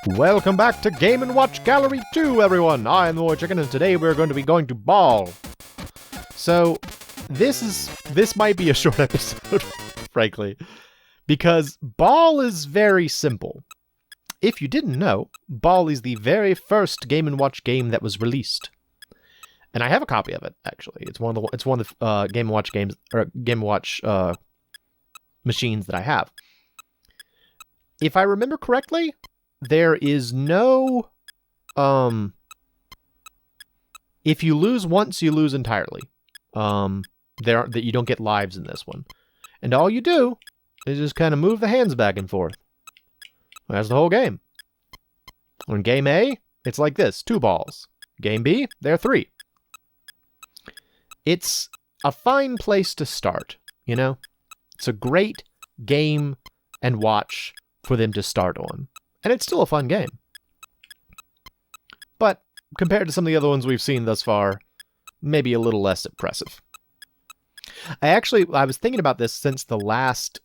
Welcome back to Game & Watch Gallery 2, everyone! I'm the MoeChicken, and today we're going to be going to Ball. So, this might be a short episode, frankly, because Ball is very simple. If you didn't know, Ball is the very first Game & Watch game that was released. And I have a copy of it, actually. It's one of the Game & Watch games, or Game & Watch machines that I have. If I remember correctly, there is no, if you lose once, you lose entirely. That you don't get lives in this one. And all you do is just kind of move the hands back and forth. That's the whole game. On game A, it's like this, 2 balls. Game B, there are 3. It's a fine place to start, you know? It's a great game and watch for them to start on. And it's still a fun game. But compared to some of the other ones we've seen thus far, maybe a little less impressive. I was thinking about this since the last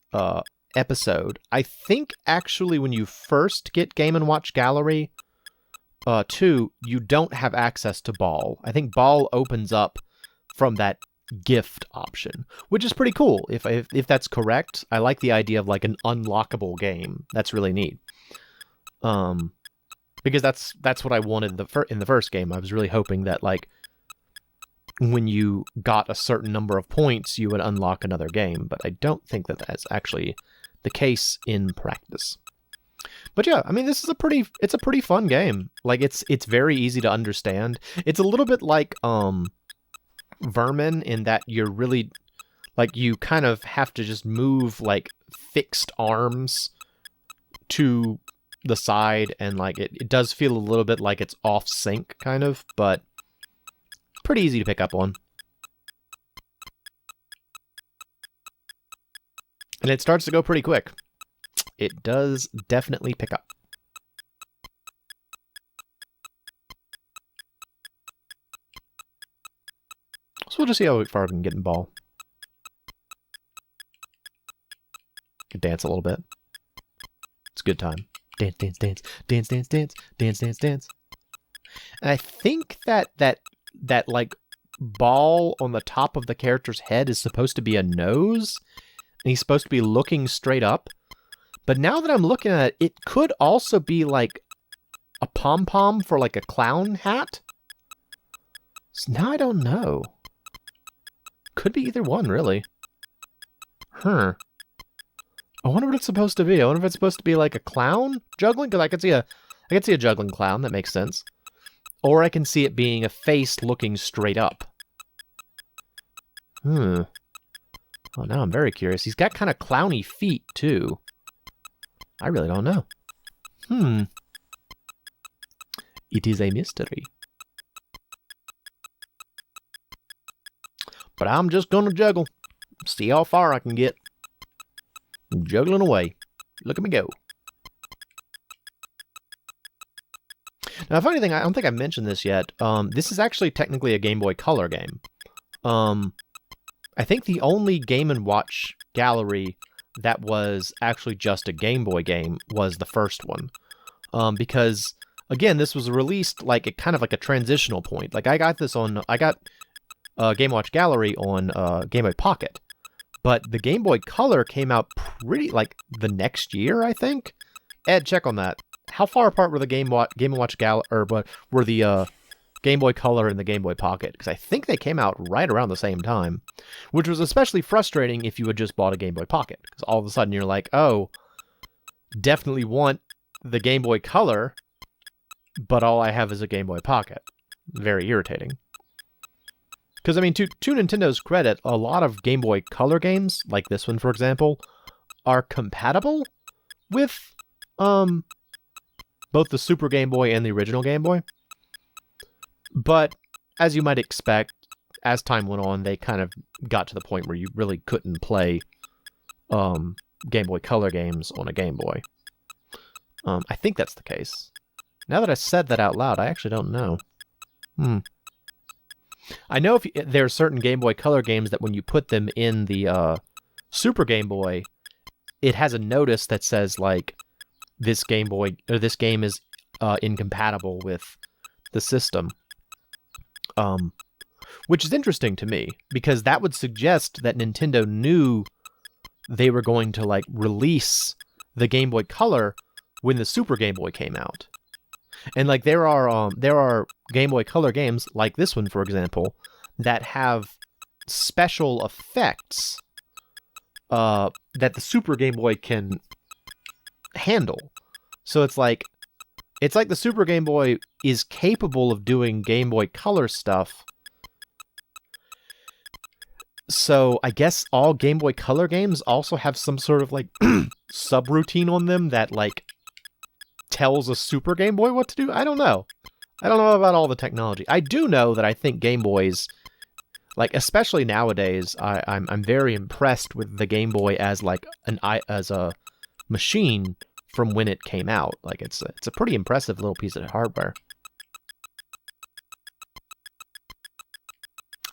episode. I think actually when you first get Game & Watch Gallery 2, you don't have access to Ball. I think Ball opens up from that gift option, which is pretty cool. If that's correct, I like the idea of like an unlockable game. That's really neat. Because that's what I wanted in the first game. I was really hoping that like when you got a certain number of points, you would unlock another game, but I don't think that that's actually the case in practice. But yeah, I mean, it's a pretty fun game. Like it's very easy to understand. It's a little bit like Vermin in that you're really like you kind of have to just move like fixed arms to the side, and like it does feel a little bit like it's off sync kind of, but pretty easy to pick up on. And it starts to go pretty quick. It does definitely pick up. So we'll just see how far we can get in Ball. Can dance a little bit. It's a good time. Dance, dance, dance, dance, dance, dance, dance, dance, dance. And I think that like ball on the top of the character's head is supposed to be a nose, and he's supposed to be looking straight up. But now that I'm looking at it, it could also be like a pom-pom for like a clown hat. So now I don't know. Could be either one, really. Huh. I wonder what it's supposed to be. I wonder if it's supposed to be like a clown juggling, because I could see a juggling clown. That makes sense. Or I can see it being a face looking straight up. Oh, now I'm very curious. He's got kind of clowny feet too. I really don't know. It is a mystery. But I'm just gonna juggle. See how far I can get. I'm juggling away. Look at me go. Now, a funny thing, I don't think I've mentioned this yet. This is actually technically a Game Boy Color game. I think the only Game & Watch Gallery that was actually just a Game Boy game was the first one. Because, again, this was released like kind of like a transitional point. Like I got Game & Watch Gallery on Game Boy Pocket. But the Game Boy Color came out pretty, like, the next year, I think? Ed, check on that. How far apart were the Game & Watch Gallery, or were the Game Boy Color and the Game Boy Pocket? Because I think they came out right around the same time. Which was especially frustrating if you had just bought a Game Boy Pocket. Because all of a sudden you're like, oh, definitely want the Game Boy Color, but all I have is a Game Boy Pocket. Very irritating. Because, I mean, to Nintendo's credit, a lot of Game Boy Color games, like this one, for example, are compatible with both the Super Game Boy and the original Game Boy. But, as you might expect, as time went on, they kind of got to the point where you really couldn't play Game Boy Color games on a Game Boy. I think that's the case. Now that I said that out loud, I actually don't know. I know there are certain Game Boy Color games that when you put them in the Super Game Boy, it has a notice that says like this game is incompatible with the system. Which is interesting to me, because that would suggest that Nintendo knew they were going to like release the Game Boy Color when the Super Game Boy came out. And like there are Game Boy Color games like this one, for example, that have special effects that the Super Game Boy can handle. So it's like the Super Game Boy is capable of doing Game Boy Color stuff. So I guess all Game Boy Color games also have some sort of like subroutine on them that like tells a Super Game Boy what to do. I don't know. I don't know about all the technology. I do know that I think Game Boys, like especially nowadays, I'm very impressed with the Game Boy as like as a machine from when it came out. Like it's a pretty impressive little piece of hardware.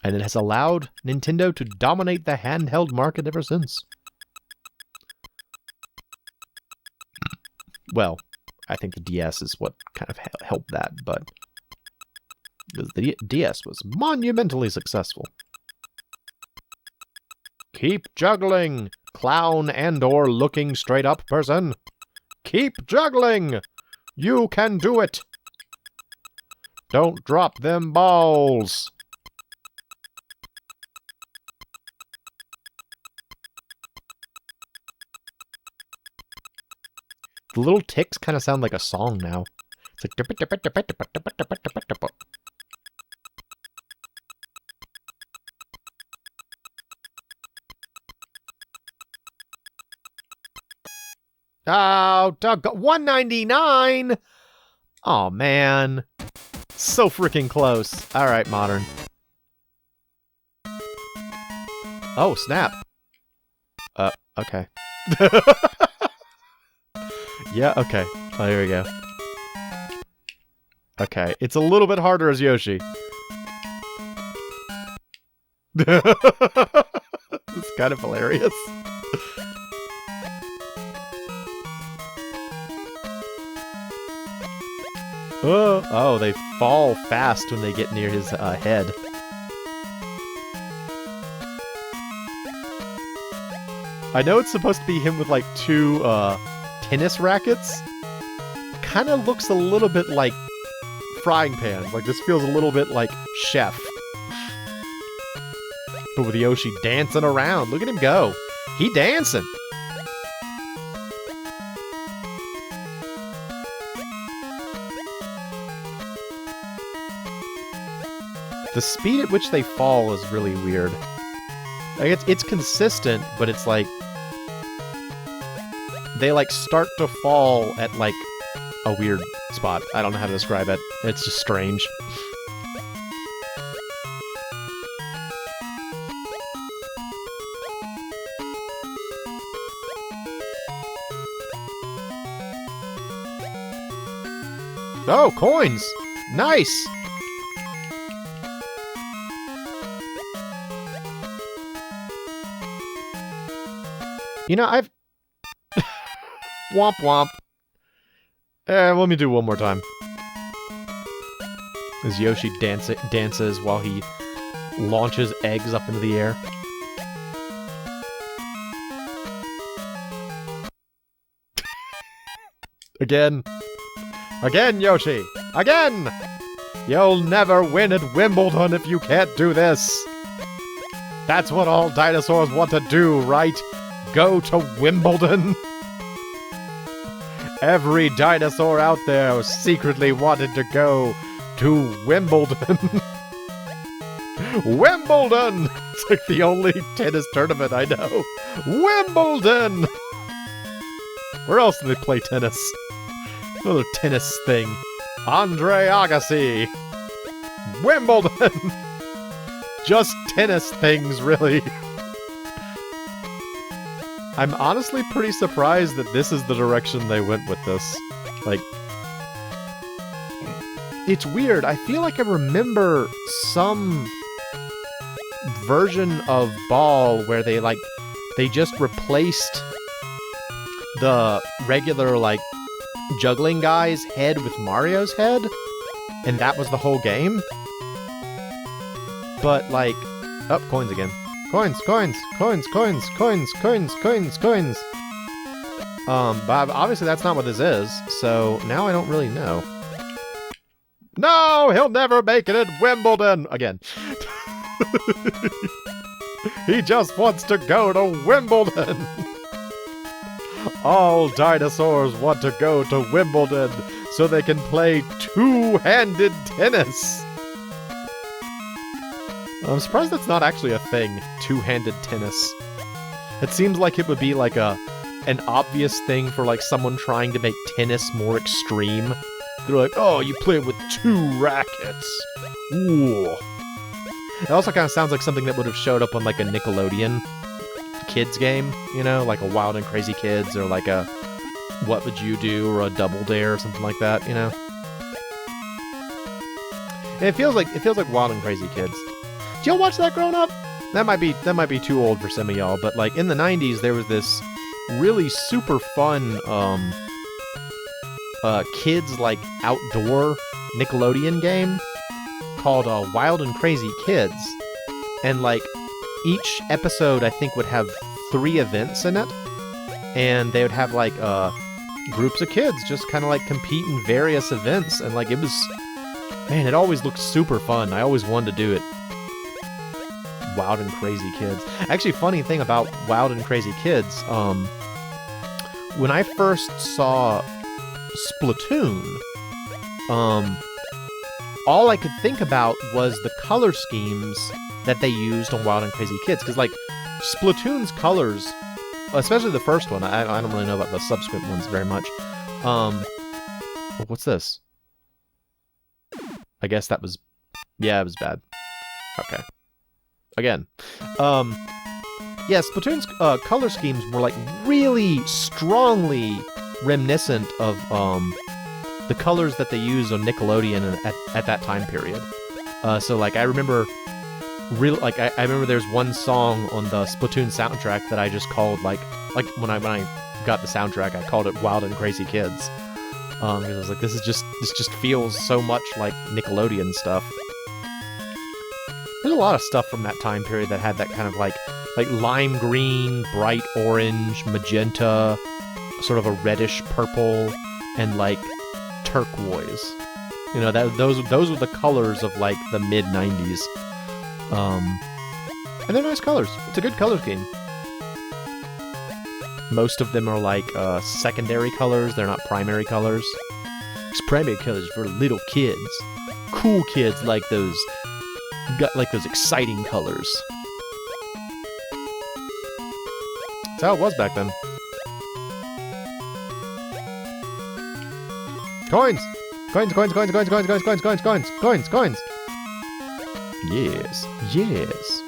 And it has allowed Nintendo to dominate the handheld market ever since. Well, I think the DS is what kind of helped that, but the DS was monumentally successful. Keep juggling, clown and/or looking straight up person. Keep juggling! You can do it! Don't drop them balls! The little ticks kind of sound like a song now. It's like... Oh, doggone. $1.99! Oh, man. So freaking close. Alright, Modern. Oh, snap. Okay. Yeah, okay. Oh, here we go. Okay, it's a little bit harder as Yoshi. It's kind of hilarious. Oh, they fall fast when they get near his head. I know it's supposed to be him with like two tennis rackets. Kind of looks a little bit like frying pans. Like this feels a little bit like Chef. But with Yoshi dancing around. Look at him go. He dancing. The speed at which they fall is really weird. Like it's consistent, but it's like they like start to fall at like a weird spot. I don't know how to describe it. It's just strange. Oh, coins! Nice! You know, I've... Womp womp. Let me do one more time. As Yoshi dances while he launches eggs up into the air. Again. Again, Yoshi! Again! You'll never win at Wimbledon if you can't do this! That's what all dinosaurs want to do, right? Go to Wimbledon! Every dinosaur out there secretly wanted to go to Wimbledon. Wimbledon! It's like the only tennis tournament I know. Wimbledon! Where else do they play tennis? Another tennis thing. Andre Agassi! Wimbledon! Just tennis things, really. I'm honestly pretty surprised that this is the direction they went with this. Like, it's weird. I feel like I remember some version of Ball where they just replaced the regular, like, juggling guy's head with Mario's head, and that was the whole game. But, like... Oh, coins again. Coins, coins, coins, coins, coins, coins, coins, coins. But obviously that's not what this is, so now I don't really know. No, he'll never make it at Wimbledon! Again. He just wants to go to Wimbledon! All dinosaurs want to go to Wimbledon so they can play two-handed tennis! I'm surprised that's not actually a thing, two-handed tennis. It seems like it would be like an obvious thing for like someone trying to make tennis more extreme. They're like, oh, you play it with two rackets. Ooh. It also kind of sounds like something that would have showed up on like a Nickelodeon kids game, you know, like a Wild and Crazy Kids or like a What Would You Do or a Double Dare or something like that, you know. And it feels like Wild and Crazy Kids. Did y'all watch that growing up? That might be too old for some of y'all, but like in the 90s there was this really super fun kids like outdoor Nickelodeon game called Wild and Crazy Kids, and like each episode I think would have 3 events in it, and they would have like groups of kids just kind of like compete in various events, and like it was, man, it always looked super fun. I always wanted to do it. Wild and Crazy Kids. Actually, funny thing about Wild and Crazy Kids, when I first saw Splatoon, all I could think about was the color schemes that they used on Wild and Crazy Kids, because like Splatoon's colors, especially the first one, I don't really know about the subsequent ones very much. What's this? I guess that was, yeah, it was bad. Okay. Again. Yeah, Splatoon's color schemes were like really strongly reminiscent of the colors that they used on Nickelodeon at that time period. So like I remember I remember there's one song on the Splatoon soundtrack that I just called like when I got the soundtrack, I called it Wild and Crazy Kids. Because I was like, this just feels so much like Nickelodeon stuff. There's a lot of stuff from that time period that had that kind of like lime green, bright orange, magenta, sort of a reddish purple, and like turquoise. You know, those were the colors of like the mid 90s. And they're nice colors. It's a good color scheme. Most of them are like secondary colors. They're not primary colors. It's primary colors for little kids. Cool kids like those. Got like those exciting colors. That's how it was back then. Coins! Coins, coins, coins, coins, coins, coins, coins, coins, coins, coins, coins! Yes, yes.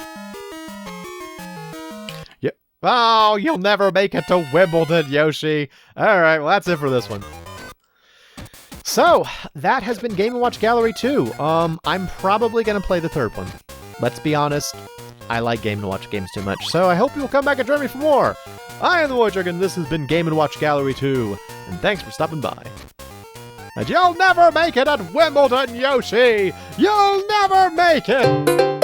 Yep. Oh, you'll never make it to Wimbledon, Yoshi! Alright, well that's it for this one. So, that has been Game & Watch Gallery 2. I'm probably going to play the third one. Let's be honest, I like Game & Watch games too much, so I hope you'll come back and join me for more. I am the MoeChicken, this has been Game & Watch Gallery 2, and thanks for stopping by. And you'll never make it at Wimbledon, Yoshi! You'll never make it!